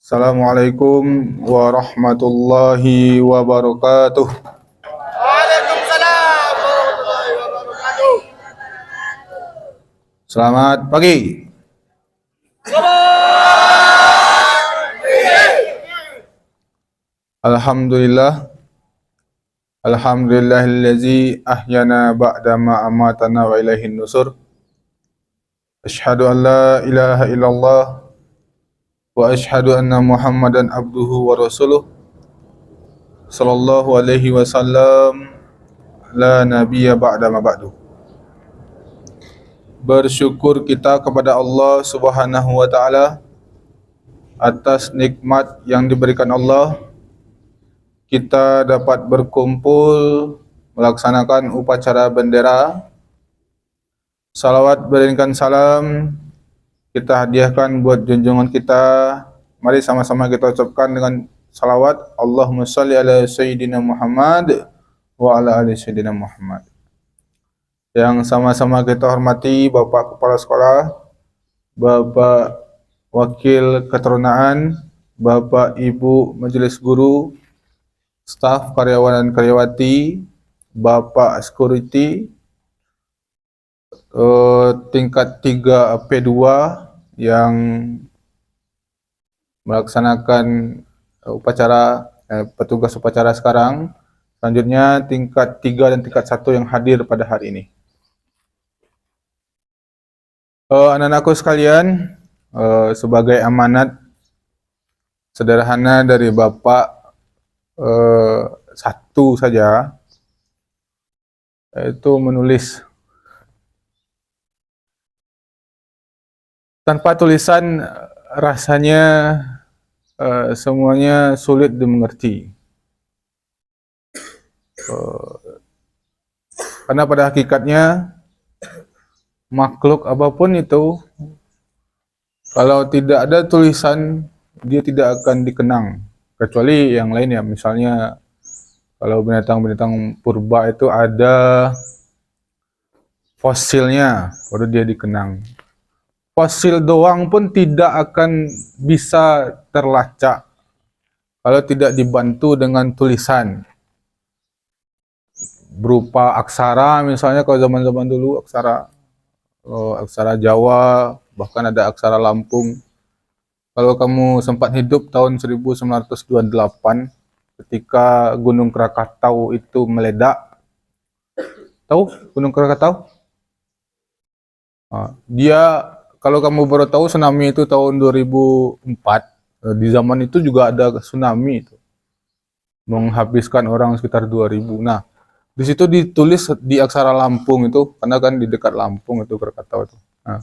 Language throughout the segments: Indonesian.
Assalamualaikum warahmatullahi wabarakatuh. Waalaikumsalam warahmatullahi wabarakatuh. Selamat pagi. Alhamdulillah. Alhamdulillahillazi ahyana ba'da ma amatana wa ilaihin nusur. Asyhadu an la ilaha illallah wa asyhadu anna Muhammadan abduhu wa rasuluh. Sallallahu alaihi wasallam. La nabiyya ba'da ma ba'du. Bersyukur kita kepada Allah Subhanahu wa taala atas nikmat yang diberikan Allah. Kita dapat berkumpul melaksanakan upacara bendera. Salawat beriringkan salam kita hadiahkan buat junjungan kita. Mari sama-sama kita ucapkan dengan salawat. Allahumma shalli ala Sayyidina Muhammad wa ala ali Sayyidina Muhammad. Yang sama-sama kita hormati Bapak Kepala Sekolah, Bapak Wakil Keterunaan, Bapak Ibu Majelis Guru, staf karyawan dan karyawati, Bapak Security, tingkat 3 P2 yang melaksanakan upacara, petugas upacara sekarang. Selanjutnya tingkat 3 dan tingkat 1 yang hadir pada hari ini. Anak-anakku sekalian, sebagai amanat sederhana dari Bapak, satu saja, yaitu menulis. Tanpa tulisan rasanya semuanya sulit dimengerti. Karena pada hakikatnya makhluk apapun itu, kalau tidak ada tulisan dia tidak akan dikenang. Kecuali yang lain ya, misalnya kalau binatang-binatang purba itu ada fosilnya, baru dia dikenang. Fosil doang pun tidak akan bisa terlacak kalau tidak dibantu dengan tulisan. Berupa aksara, misalnya kalau zaman-zaman dulu aksara Jawa, bahkan ada aksara Lampung. Kalau kamu sempat hidup tahun 1928 ketika Gunung Krakatau itu meledak. Tahu Gunung Krakatau? Dia, kalau kamu baru tahu tsunami itu tahun 2004, di zaman itu juga ada tsunami itu. Menghabiskan orang sekitar 2000. Nah, di situ ditulis di aksara Lampung itu, karena kan di dekat Lampung itu Krakatau itu. Nah,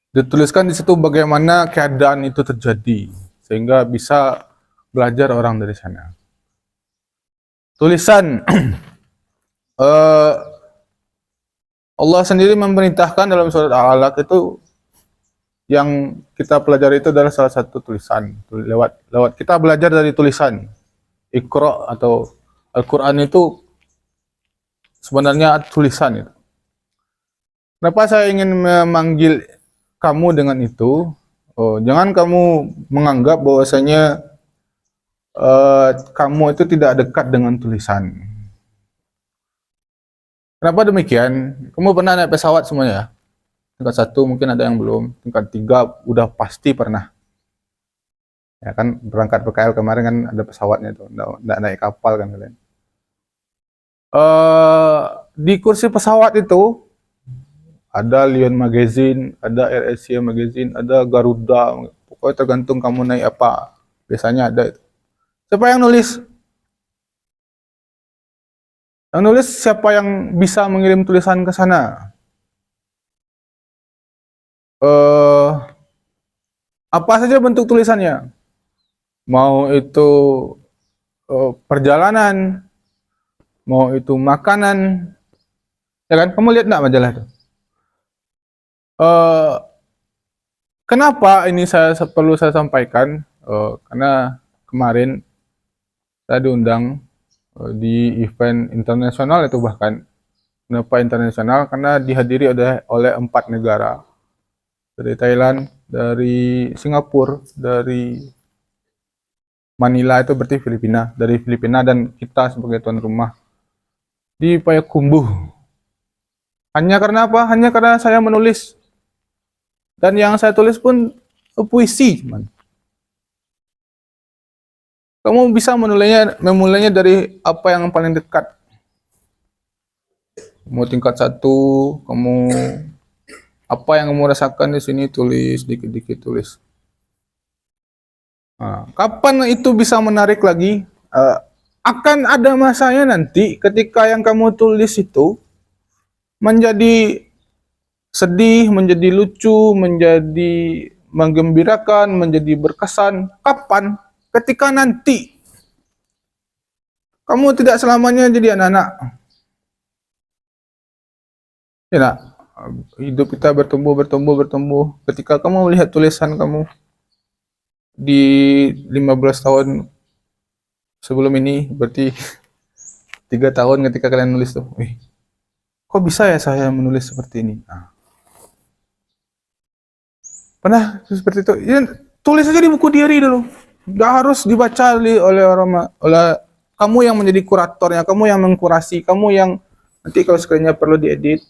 dituliskan di situ bagaimana keadaan itu terjadi, sehingga bisa belajar orang dari sana. Tulisan Allah sendiri memerintahkan dalam surat Al-Alaq itu, yang kita pelajari itu adalah salah satu tulisan. Lewat kita belajar dari tulisan. Iqra atau Al-Quran itu sebenarnya tulisan itu. Kenapa saya ingin memanggil kamu dengan itu? Jangan kamu menganggap bahwasanya kamu itu tidak dekat dengan tulisan. Kenapa demikian? Kamu pernah naik pesawat semuanya ya? Tingkat 1 mungkin ada yang belum. Tingkat 3 udah pasti pernah. Ya kan, berangkat PKL kemarin kan ada pesawatnya itu, nggak naik kapal kan kalian. Di kursi pesawat itu ada Lion Magazine, ada AirAsia Magazine, ada Garuda, pokoknya tergantung kamu naik apa. Biasanya ada itu. Siapa yang nulis? Yang nulis siapa yang bisa mengirim tulisan ke sana? Apa saja bentuk tulisannya? Mau itu perjalanan, mau itu makanan, ya kan? Kamu lihat nggak majalah itu? Kenapa ini perlu saya sampaikan? Karena kemarin saya diundang di event internasional itu, bahkan kenapa internasional? Karena dihadiri oleh 4 negara dari Thailand, dari Singapura, dari Manila itu berarti Filipina, dari Filipina dan kita sebagai tuan rumah di Payakumbuh. Hanya karena apa? Hanya karena saya menulis. Dan yang saya tulis pun puisi, cuman. Kamu bisa memulainya dari apa yang paling dekat. Mau tingkat 1, kamu apa yang kamu rasakan di sini tulis, dikit-dikit tulis. Nah, kapan itu bisa menarik lagi? Akan ada masanya nanti ketika yang kamu tulis itu menjadi sedih, menjadi lucu, menjadi menggembirakan, menjadi berkesan. Kapan? Ketika nanti kamu tidak selamanya jadi anak-anak. Ya, nak? Hidup kita bertumbuh. Ketika kamu melihat tulisan kamu di 15 tahun sebelum ini, berarti 3 tahun ketika kalian nulis tuh, kok bisa ya saya menulis seperti ini? Nah. Pernah seperti itu? Ya, tulis aja di buku diary dulu. Gak harus dibaca oleh kamu yang menjadi kuratornya, kamu yang mengkurasi, kamu yang nanti kalau sekiranya perlu diedit.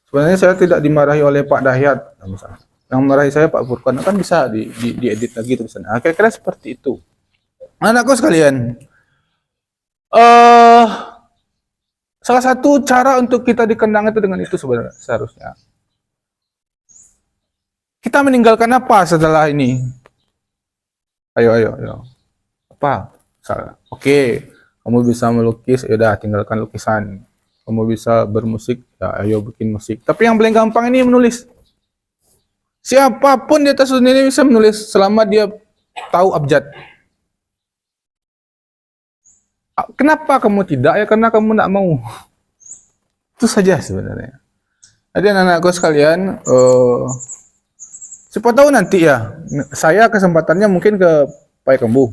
Sebenarnya saya tidak dimarahi oleh Pak Dahyat, misalnya. Yang memarahi saya Pak Furqan, kan bisa diedit lagi tulisannya. Nah, kira-kira seperti itu. Anakku sekalian, salah satu cara untuk kita dikendang itu dengan itu sebenarnya seharusnya. Kita meninggalkan apa setelah ini? Ayo. Apa? Oke, kamu bisa melukis, ya udah tinggalkan lukisan. Kamu bisa bermusik, ya ayo bikin musik. Tapi yang paling gampang ini menulis. Siapapun di atas dunia ini bisa menulis selama dia tahu abjad. Kenapa kamu tidak? Ya karena kamu tidak mau. Itu saja sebenarnya. Jadi anak-anakku sekalian, siapa tahu nanti ya, saya kesempatannya mungkin ke Payakumbuh.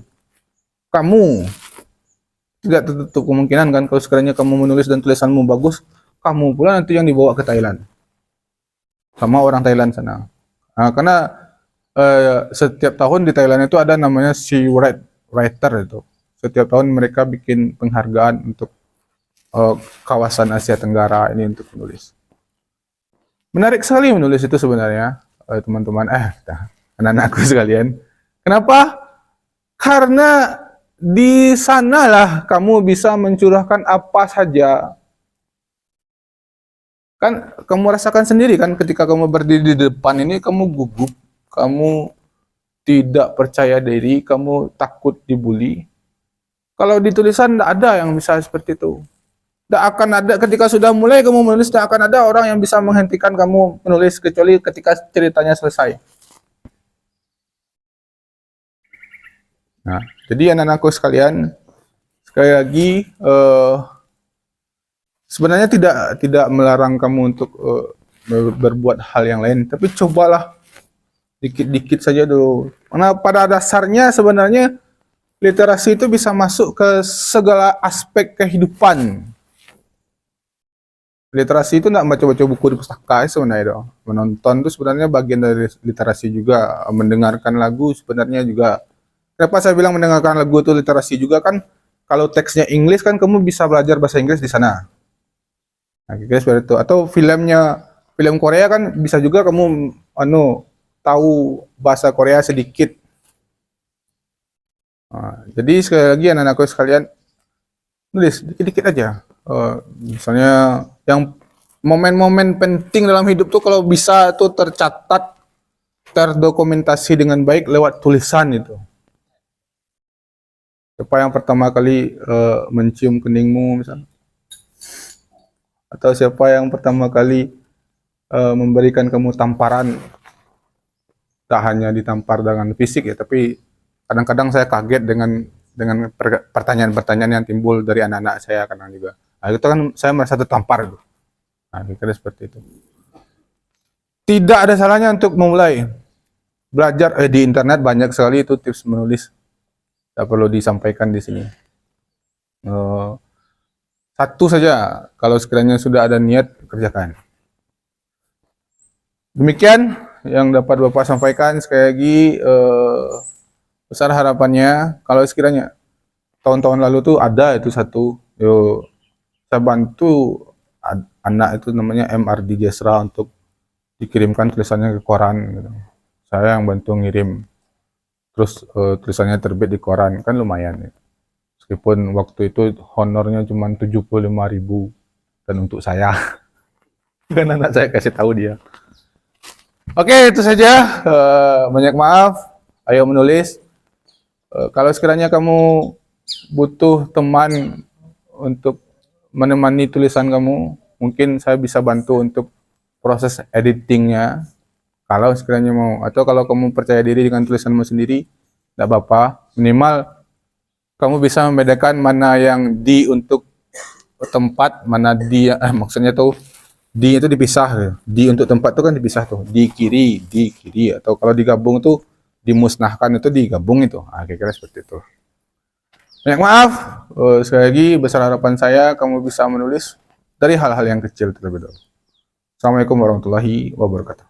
Kamu tidak tertutup kemungkinan kan kalau sekiranya kamu menulis dan tulisanmu bagus, kamu pula nanti yang dibawa ke Thailand sama orang Thailand sana. Nah, karena setiap tahun di Thailand itu ada namanya Sea Writer itu. Setiap tahun mereka bikin penghargaan untuk kawasan Asia Tenggara ini untuk menulis. Menarik sekali menulis itu sebenarnya, teman-teman, anak-anakku sekalian. Kenapa? Karena di sanalah kamu bisa mencurahkan apa saja. Kan kamu rasakan sendiri kan ketika kamu berdiri di depan ini kamu gugup, kamu tidak percaya diri, kamu takut dibully. Kalau di tulisan tidak ada yang bisa seperti itu. Tidak akan ada ketika sudah mulai kamu menulis, tidak akan ada orang yang bisa menghentikan kamu menulis kecuali ketika ceritanya selesai. Nah, jadi anak-anakku sekalian, sekali lagi sebenarnya tidak melarang kamu untuk berbuat hal yang lain, tapi cobalah dikit-dikit saja dulu. Karena pada dasarnya sebenarnya literasi itu bisa masuk ke segala aspek kehidupan. Literasi itu tidak baca-baca buku di pustaka sebenarnya dong. Menonton itu sebenarnya bagian dari literasi juga. Mendengarkan lagu sebenarnya juga. Kenapa saya bilang mendengarkan lagu itu literasi juga kan? Kalau teksnya Inggris kan kamu bisa belajar bahasa Inggris di sana. Nah, kira seperti itu. Atau film Korea kan bisa juga kamu tahu bahasa Korea sedikit. Nah, jadi sekali lagi anak-anakku sekalian, nulis dikit-dikit aja. Misalnya yang momen-momen penting dalam hidup tuh kalau bisa tuh tercatat, terdokumentasi dengan baik lewat tulisan itu. Siapa yang pertama kali mencium keningmu misalnya? Atau siapa yang pertama kali memberikan kamu tamparan? Tak hanya ditampar dengan fisik ya, tapi kadang-kadang saya kaget dengan pertanyaan-pertanyaan yang timbul dari anak-anak saya kadang juga. Nah, itu kan saya merasa tertampar. Nah, kira-kira seperti itu. Tidak ada salahnya untuk memulai belajar di internet banyak sekali itu tips menulis. Tidak perlu disampaikan di sini. Satu saja, kalau sekiranya sudah ada niat, kerjakan. Demikian yang dapat Bapak sampaikan. Sekali lagi besar harapannya kalau sekiranya tahun-tahun lalu tuh ada itu satu, saya bantu anak itu namanya MRD Jesra untuk dikirimkan tulisannya ke koran gitu. Saya yang bantu ngirim, terus tulisannya terbit di koran, kan lumayan ya. Meskipun waktu itu honornya cuma 75.000 dan untuk saya kan anak saya kasih tahu dia. Oke, itu saja. Banyak maaf. Ayo menulis. Kalau sekiranya kamu butuh teman untuk menemani tulisan kamu, mungkin saya bisa bantu untuk proses editingnya. Kalau sekiranya mau, atau kalau kamu percaya diri dengan tulisanmu sendiri, tidak apa-apa. Minimal kamu bisa membedakan mana yang di untuk tempat, mana di, maksudnya tuh di itu dipisah. Di untuk tempat itu kan dipisah tuh. Di kiri, atau kalau digabung tuh dimusnahkan itu digabung itu. Kira-kira seperti itu. Banyak maaf, sekali lagi besar harapan saya kamu bisa menulis dari hal-hal yang kecil terlebih dahulu. Assalamualaikum warahmatullahi wabarakatuh.